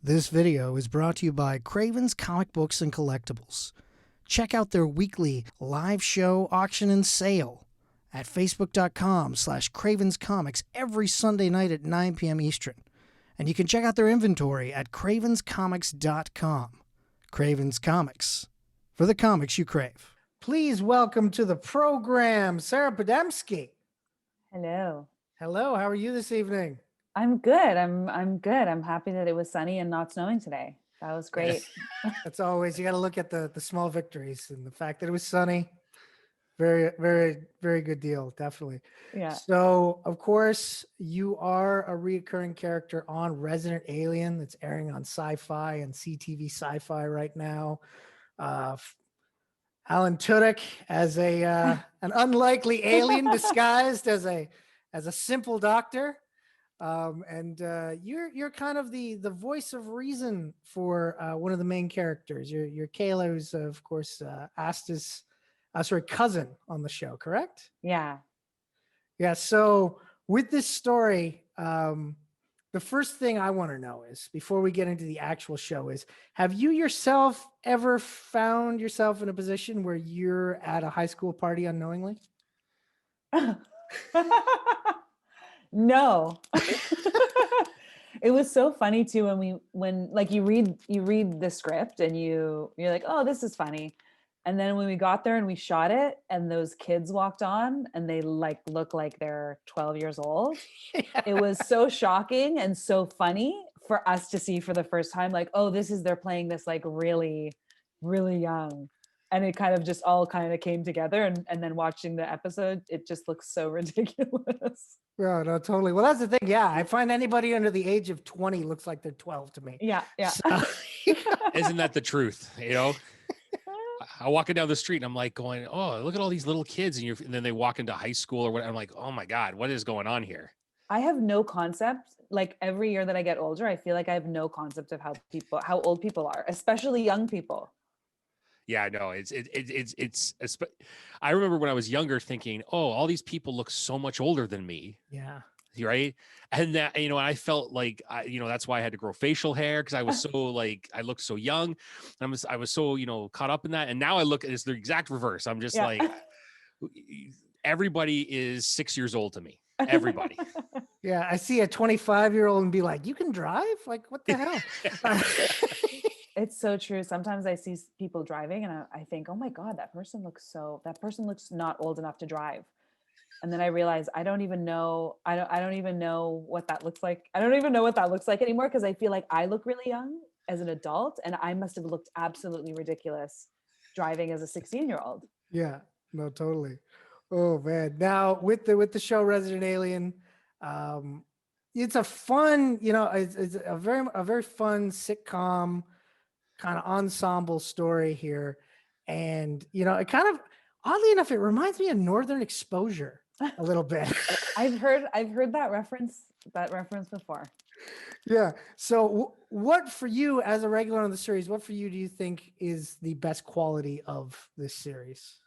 This video is brought to you by Craven's Comic Books and Collectibles. Check out their weekly live show, auction, and sale at facebook.com/cravenscomics every Sunday night at 9 p.m. Eastern. And you can check out their inventory at cravenscomics.com. Craven's Comics, for the comics you crave. Please welcome to the program, Sarah Podemski. Hello. Hello, how are you this evening? I'm good. I'm good. I'm happy that it was sunny and not snowing today. That was great. That's always, you got to look at the small victories, and the fact that it was sunny. Very, very, very good deal. Definitely. Yeah. So, of course, you are a recurring character on Resident Alien that's airing on Sci-Fi and CTV Sci-Fi right now. Alan Tudyk as an unlikely alien disguised as a simple doctor. You're kind of the voice of reason for one of the main characters. You're Kayla, who's of course Asta's cousin on the show, correct? Yeah. Yeah. So with this story, the first thing I want to know is, before we get into the actual show, is, have you yourself ever found yourself in a position where you're at a high school party unknowingly? No. It was so funny too when like you read the script and you're like, oh, this is funny. And then when we got there and we shot it and those kids walked on and they look like they're 12 years old. It was so shocking and so funny for us to see for the first time, like, oh, they're playing this like really, really young. And it kind of just all kind of came together. And then watching the episode, it just looks so ridiculous. No, totally. Well, that's the thing. Yeah, I find anybody under the age of 20 looks like they're 12 to me. Yeah. So, isn't that the truth? You know, I'm walking down the street and I'm like going, oh, look at all these little kids. And then they walk into high school or what. I'm like, oh my God, what is going on here? I have no concept. Like every year that I get older, I feel like I have no concept of how old people are, especially young people. Yeah, no, it's I remember when I was younger thinking, oh, all these people look so much older than me. Yeah. Right. And that, I felt like, that's why I had to grow facial hair, because I was so I looked so young. I was so, caught up in that. And now I look at it's the exact reverse. I'm just like, everybody is 6 years old to me. Everybody. Yeah. I see a 25-year-old and be like, you can drive? Like, what the hell? It's so true. Sometimes I see people driving and I think, oh my God, that person looks not old enough to drive. And then I realize I don't even know what that looks like. I don't even know what that looks like anymore, because I feel like I look really young as an adult and I must have looked absolutely ridiculous driving as a 16-year-old. Yeah, no, totally. Oh man. Now with the show Resident Alien, it's a fun, it's a very fun sitcom kind of ensemble story here. And, it kind of, oddly enough, it reminds me of Northern Exposure a little bit. I've heard that reference before. Yeah. So what for you, as a regular on the series, what for you do you think is the best quality of this series?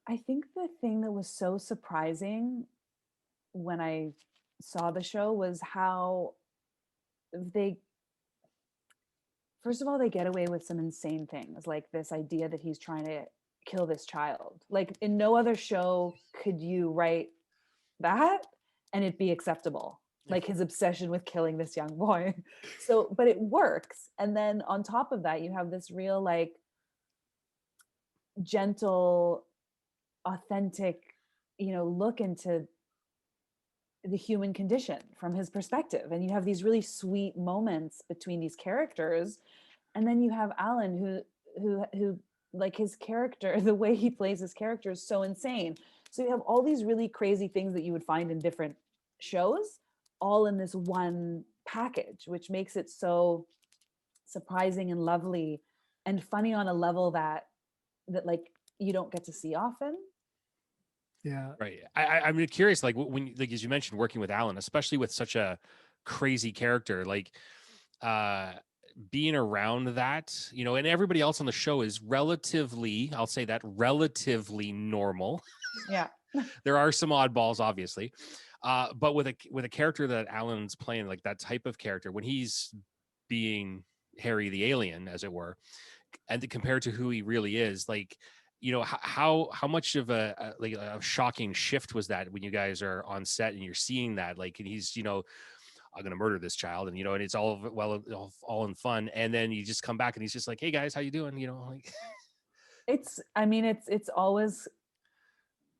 I think the thing that was so surprising when I saw the show was how first of all, they get away with some insane things, like this idea that he's trying to kill this child. Like in no other show could you write that and it be acceptable, like his obsession with killing this young boy. So, but it works. And then on top of that, you have this real, like, gentle, authentic, look into the human condition from his perspective. And you have these really sweet moments between these characters. And then you have Alan who like, his character, the way he plays his character is so insane. So you have all these really crazy things that you would find in different shows, all in this one package, which makes it so surprising and lovely and funny on a level that like you don't get to see often. Yeah. Right. I'm curious, like when, like, as you mentioned, working with Alan, especially with such a crazy character, like being around that, and everybody else on the show is relatively normal. Yeah. There are some oddballs, obviously. But with a character that Alan's playing, like that type of character, when he's being Harry the alien, as it were, and compared to who he really is, like, how much of a shocking shift was that when you guys are on set and you're seeing that, like, and he's, I'm gonna murder this child, and and it's all in fun, and then you just come back and he's just like, hey guys, how you doing, like. I mean, it's always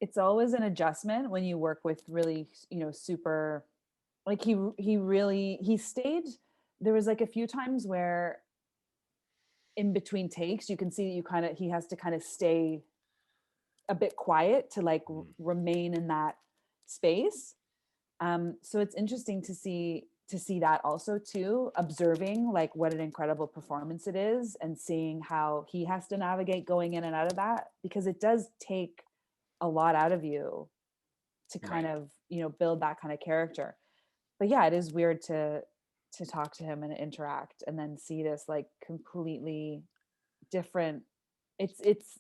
an adjustment when you work with really, super, like he stayed. There was like a few times where in between takes, you can see that he has to kind of stay a bit quiet to like remain in that space. So it's interesting to see that also too, observing like what an incredible performance it is and seeing how he has to navigate going in and out of that, because it does take a lot out of you to kind of, build that kind of character. But yeah, it is weird to talk to him and interact and then see this like completely different. He's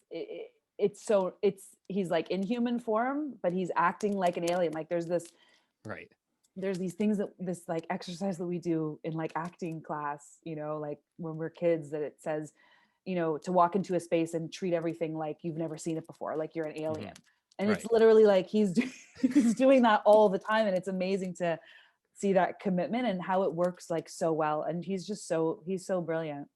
like in human form, but he's acting like an alien. Like there's these things this like exercise that we do in like acting class, like when we're kids, that it says, to walk into a space and treat everything like you've never seen it before, like you're an alien. And it's literally like he's doing that all the time. And it's amazing to see that commitment and how it works like so well. And he's so brilliant.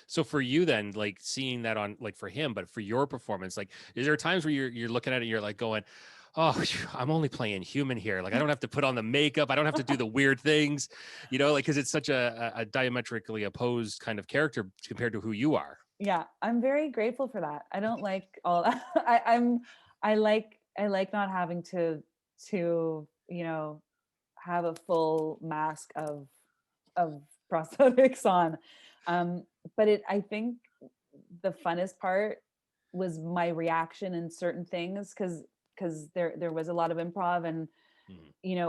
So for you then, like seeing that on, like for him, but for your performance, like, is there times where you're looking at it and you're like going, oh, I'm only playing human here. Like I don't have to put on the makeup. I don't have to do the weird things, like, cause it's such a diametrically opposed kind of character compared to who you are. Yeah. I'm very grateful for that. I don't like all that. I like not having to have a full mask of prosthetics on. But I think the funnest part was my reaction in certain things, because there was a lot of improv, and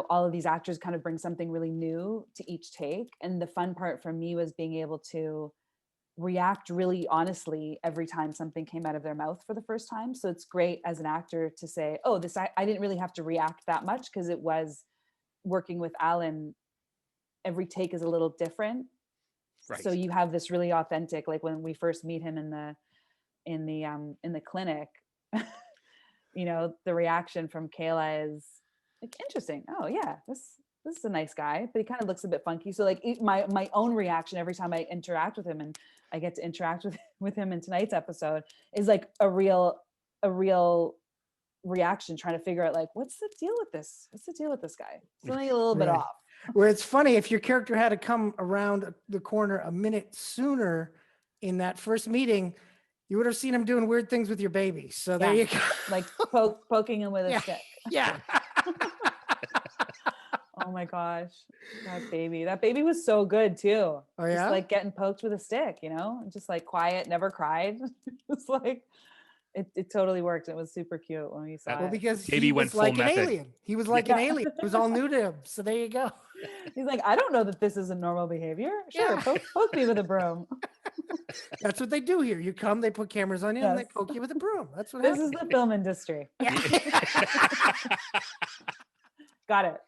all of these actors kind of bring something really new to each take. And the fun part for me was being able to react really honestly every time something came out of their mouth for the first time. So it's great as an actor to say, oh, I didn't really have to react that much, because it was working with Alan. Every take is a little different. Right. So you have this really authentic, like when we first meet him in the clinic, the reaction from Kayla is like, interesting. Oh yeah, this is a nice guy, but he kind of looks a bit funky. So like my own reaction every time I interact with him, and I get to interact with him in tonight's episode, is like a real reaction, trying to figure out like, what's the deal with this guy? Something a little bit off. Where it's funny, if your character had to come around the corner a minute sooner in that first meeting, you would have seen him doing weird things with your baby. So there you go. Like poking him with a stick. Yeah. Oh my gosh. That baby was so good too. Oh yeah. Just like getting poked with a stick, just like quiet, never cried. It's like, it totally worked. It was super cute when we saw it. Well, because baby he went was full like method. an alien. He was like an alien. It was all new to him. So there you go. He's like, I don't know that this is a normal behavior. Sure, poke me with a broom. That's what they do here. You come, they put cameras on you, and they poke you with a broom. That's what this happens. is the film industry. Got it.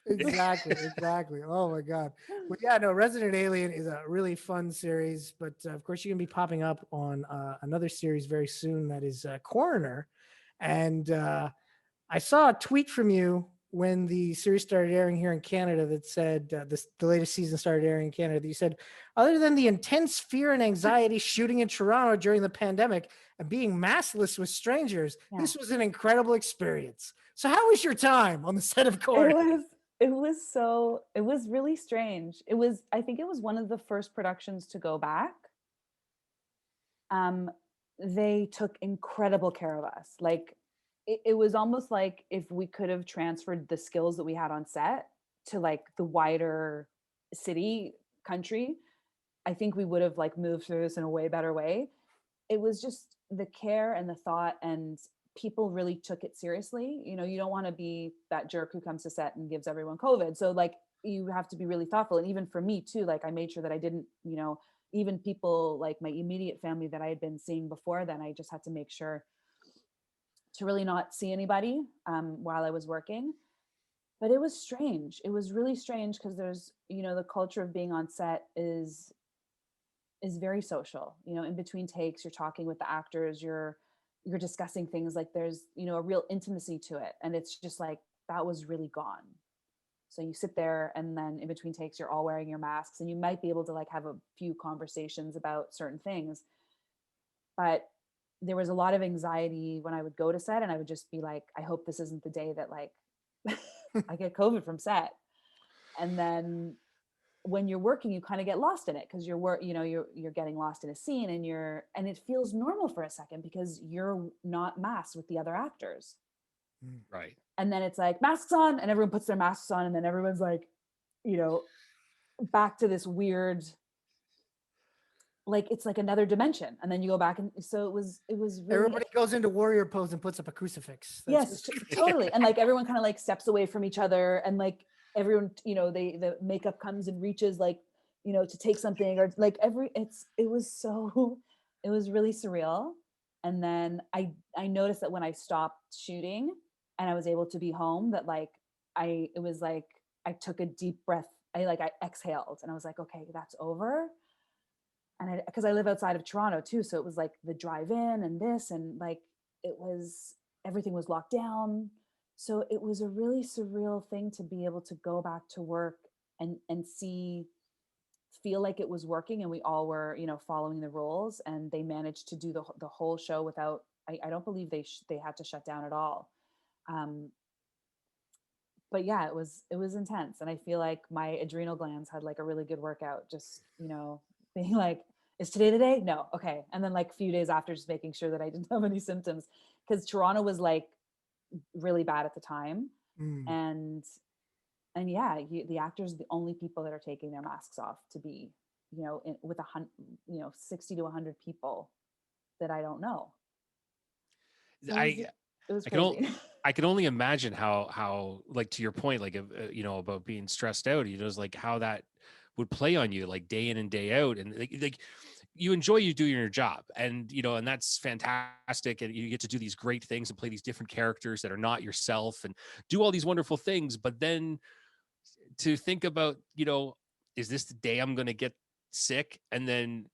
Exactly. Oh my God. Well, yeah, no, Resident Alien is a really fun series, but of course you're gonna be popping up on another series very soon that is Coroner. And I saw a tweet from you when the series started airing here in Canada that said the latest season started airing in Canada. That you said, other than the intense fear and anxiety shooting in Toronto during the pandemic and being maskless with strangers, this was an incredible experience. So how was your time on the set of Coroner? It was really strange. I think it was one of the first productions to go back. They took incredible care of us. Like it was almost like if we could have transferred the skills that we had on set to like the wider country, I think we would have like moved through this in a way better way. It was just the care and the thought, and people really took it seriously. You don't want to be that jerk who comes to set and gives everyone COVID. So like you have to be really thoughtful. And even for me too, like I made sure that I didn't, even people like my immediate family that I had been seeing before then, I just had to make sure to really not see anybody while I was working. but it was strange. It was really strange because there's, the culture of being on set is very social. In between takes, you're talking with the actors, you're discussing things, like there's, a real intimacy to it. And it's just like, that was really gone. So you sit there, and then in between takes, you're all wearing your masks, and you might be able to like have a few conversations about certain things. But there was a lot of anxiety when I would go to set, and I would just be like, I hope this isn't the day that like I get COVID from set. And then when you're working, you kind of get lost in it, because you're getting lost in a scene, and it feels normal for a second because you're not masked with the other actors. Right. And then it's like masks on, and everyone puts their masks on, and then everyone's like, back to this weird, like it's like another dimension. And then you go back, and so it was really, Everybody goes into warrior pose and puts up a crucifix. Yes, totally. And like everyone kind of like steps away from each other, and like everyone, the makeup comes and reaches like, to take something, or like it was really surreal. And then I noticed that when I stopped shooting and I was able to be home, that like it was like I took a deep breath. I exhaled, and I was like, okay, that's over. And because I live outside of Toronto too, so it was like the drive in and this, and like everything was locked down. So it was a really surreal thing to be able to go back to work and feel like it was working, and we all were, following the rules, and they managed to do the whole show without, I don't believe they had to shut down at all. But yeah, it was intense. And I feel like my adrenal glands had like a really good workout, just, being like, is today the day? No. Okay. And then like a few days after, just making sure that I didn't have any symptoms, because Toronto was like really bad at the time. And yeah, the actors are the only people that are taking their masks off to be, with 60 to 100 people that I don't know. So it was crazy. I can only imagine how like, to your point, like, about being stressed out, it's like how that would play on you, like day in and day out. And like you enjoy doing your job, and, and that's fantastic. And you get to do these great things and play these different characters that are not yourself and do all these wonderful things. But then to think about, is this the day I'm going to get sick? And then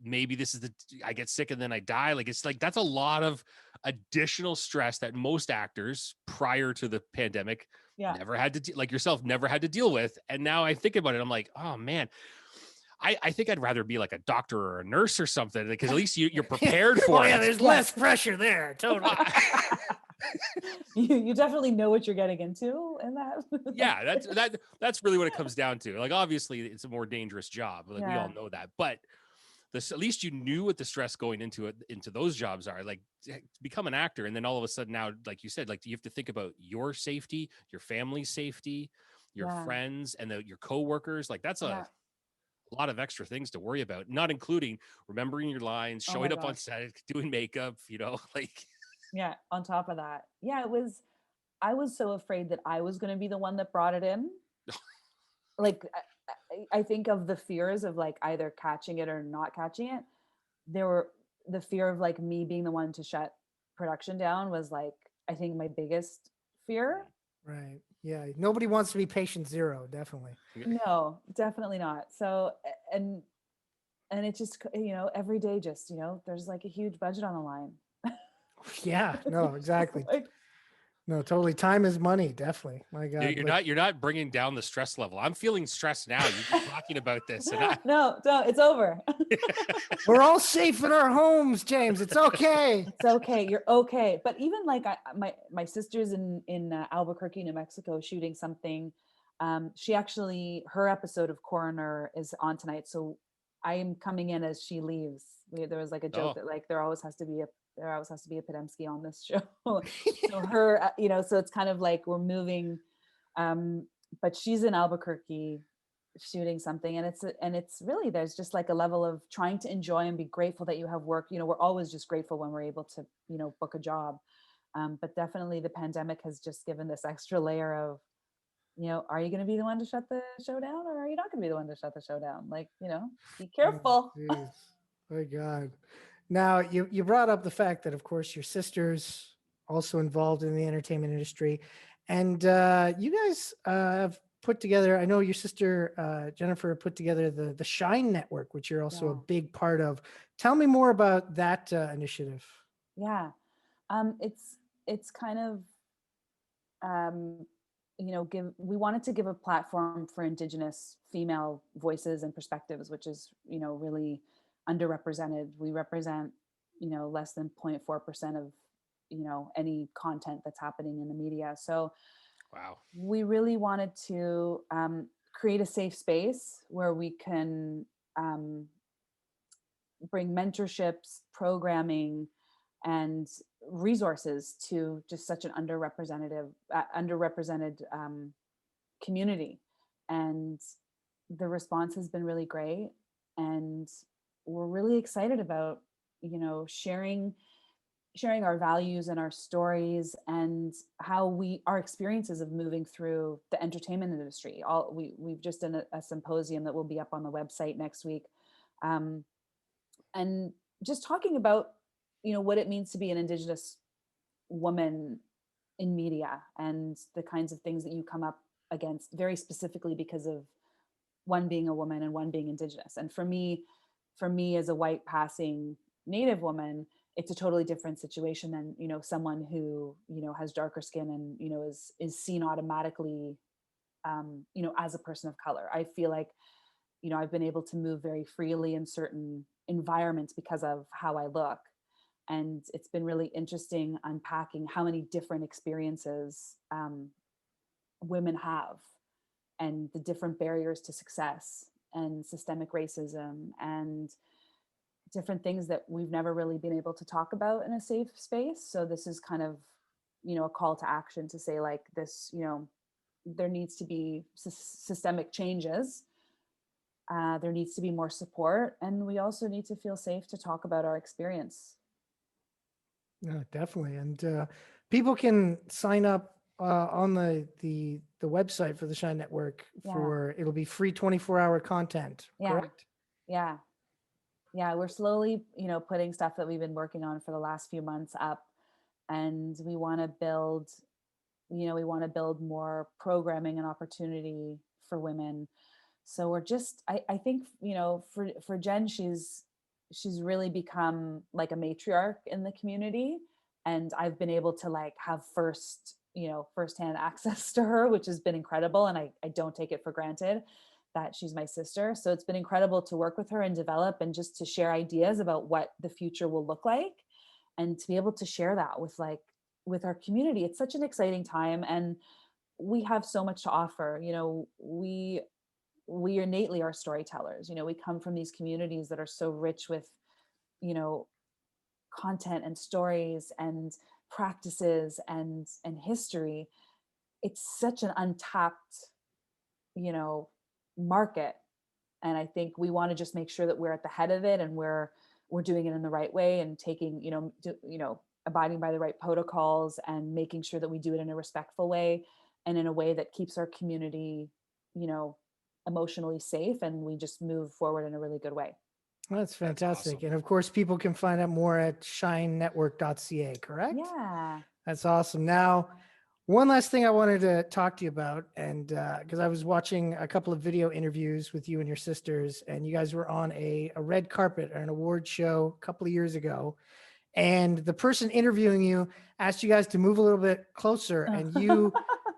maybe this is I get sick and then I die. Like, it's like, that's a lot of additional stress that most actors prior to the pandemic never had to, like yourself, never had to deal with. And now I think about it, I'm like, oh man, I think I'd rather be like a doctor or a nurse or something, because at least you're prepared for it. Yeah, there's less pressure there. Totally. You definitely know what you're getting into in that. Yeah, that's really what it comes down to. Like, obviously it's a more dangerous job. Like, we all know that, but at least you knew what the stress going into those jobs are. Like, to become an actor, and then all of a sudden now, like you said, like you have to think about your safety, your family's safety, your friends, and your coworkers. Like, that's a lot of extra things to worry about, not including remembering your lines, showing up on set, doing makeup, like. Yeah, on top of that. Yeah, I was so afraid that I was going to be the one that brought it in. Like, I think of the fears of like either catching it or not catching it. There were the fear of like me being the one to shut production down was like, I think my biggest fear. Right. Yeah. Nobody wants to be patient zero. Definitely. No, definitely not. So, and it just, every day, just, there's like a huge budget on the line. Yeah, no, exactly. No, totally. Time is money. Definitely. My God. You're not bringing down the stress level. I'm feeling stressed now. You've been talking about this. And No, it's over. We're all safe in our homes, James. It's okay. It's okay. You're okay. But even like my sister's in Albuquerque, New Mexico, shooting something. She actually, her episode of Coroner is on tonight. So I am coming in as she leaves. There was like a joke that like there always has to be a Podemski on this show. So her, so it's kind of like we're moving, but she's in Albuquerque shooting something, and it's really, there's just like a level of trying to enjoy and be grateful that you have work. We're always just grateful when we're able to, book a job. But definitely the pandemic has just given this extra layer of, are you going to be the one to shut the show down, or are you not going to be the one to shut the show down? Like, be careful. Oh, my God. Now, you brought up the fact that, of course, your sister's also involved in the entertainment industry. And you guys have put together, I know your sister Jennifer put together the Shine Network, which you're also a Yeah. big part of. Tell me more about that initiative. Yeah. It's kind of, um, we wanted to give a platform for Indigenous female voices and perspectives, which is, really underrepresented. We represent, less than 0.4% of, any content that's happening in the media. So Wow. we really wanted to create a safe space where we can bring mentorships, programming, and resources to just such an underrepresented community. And the response has been really great, and we're really excited about sharing our values and our stories and how our experiences of moving through the entertainment industry. We've just done a symposium that will be up on the website next week, and just talking about what it means to be an Indigenous woman in media and the kinds of things that you come up against very specifically because of one being a woman and one being Indigenous. And for me as a white passing Native woman, it's a totally different situation than someone who has darker skin and is seen automatically as a person of color. I feel like I've been able to move very freely in certain environments because of how I look. And it's been really interesting unpacking how many different experiences women have, and the different barriers to success and systemic racism and different things that we've never really been able to talk about in a safe space. So this is kind of, a call to action to say, like, this, there needs to be systemic changes. There needs to be more support, and we also need to feel safe to talk about our experience. Yeah, definitely. And people can sign up on the website for the Shine Network for, it'll be free 24-hour content, correct? Yeah. We're slowly, putting stuff that we've been working on for the last few months up, and we want to build more programming and opportunity for women. So we're just, I think, for Jen, she's really become like a matriarch in the community. And I've been able to like have firsthand access to her, which has been incredible. And I don't take it for granted that she's my sister. So it's been incredible to work with her and develop and just to share ideas about what the future will look like, and to be able to share that with our community. It's such an exciting time, and we have so much to offer. We innately are storytellers. We come from these communities that are so rich with content and stories and practices and history. It's such an untapped market, and I think we want to just make sure that we're at the head of it, and we're doing it in the right way, and taking abiding by the right protocols, and making sure that we do it in a respectful way and in a way that keeps our community emotionally safe, and we just move forward in a really good way. That's fantastic. awesome. And of course, people can find out more at shinenetwork.ca, correct? Yeah. That's awesome. Now, one last thing I wanted to talk to you about, and because I was watching a couple of video interviews with you and your sisters, and you guys were on a red carpet or an award show a couple of years ago, and the person interviewing you asked you guys to move a little bit closer, and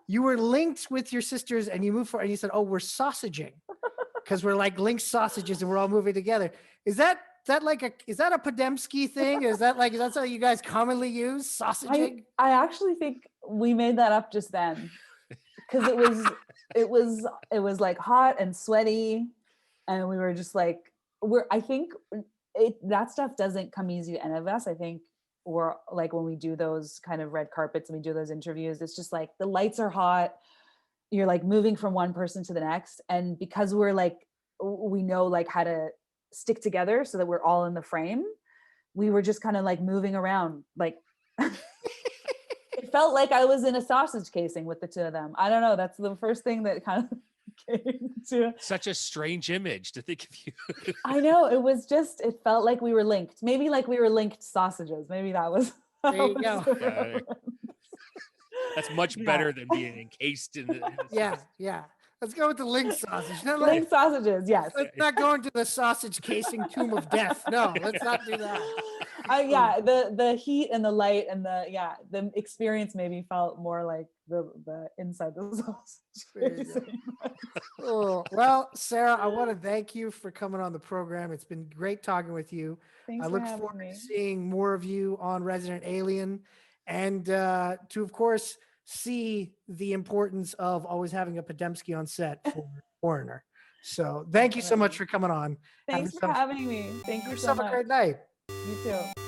you were linked with your sisters, and you moved forward, and you said, "Oh, we're sausaging because we're like linked sausages, and we're all moving together." Is that a Podemski thing? Is that something you guys commonly use, sausaging? I actually think we made that up just then, because it was like hot and sweaty, and we were just like, I think that stuff doesn't come easy to any of us. I think we're like, when we do those kind of red carpets and we do those interviews, it's just like the lights are hot, you're like moving from one person to the next, and because we're like, we know like how to stick together so that we're all in the frame, we were just kind of like moving around, like it felt like I was in a sausage casing with the two of them. I don't know, that's the first thing that kind of came to. Such a strange image to think of you. I know, it felt like we were linked, maybe like we were linked sausages, maybe that was There you go. That's much Yeah. better than being encased in the Yeah, yeah. Let's go with the link sausage. No, Link sausages, yes. let's not go into the sausage casing tomb of death. No, let's not do that. Yeah, the heat and the light and the experience maybe felt more like the inside the sausage. There you go. casing. Oh, well, Sarah, I want to thank you for coming on the program. It's been great talking with you. Thanks I for look having forward me. to seeing more of you on Resident Alien and to, of course, see the importance of always having a Podemski on set for Foreigner. So thank you so much for coming on. Thanks for having me. Thank you so Have a much. great night. You too.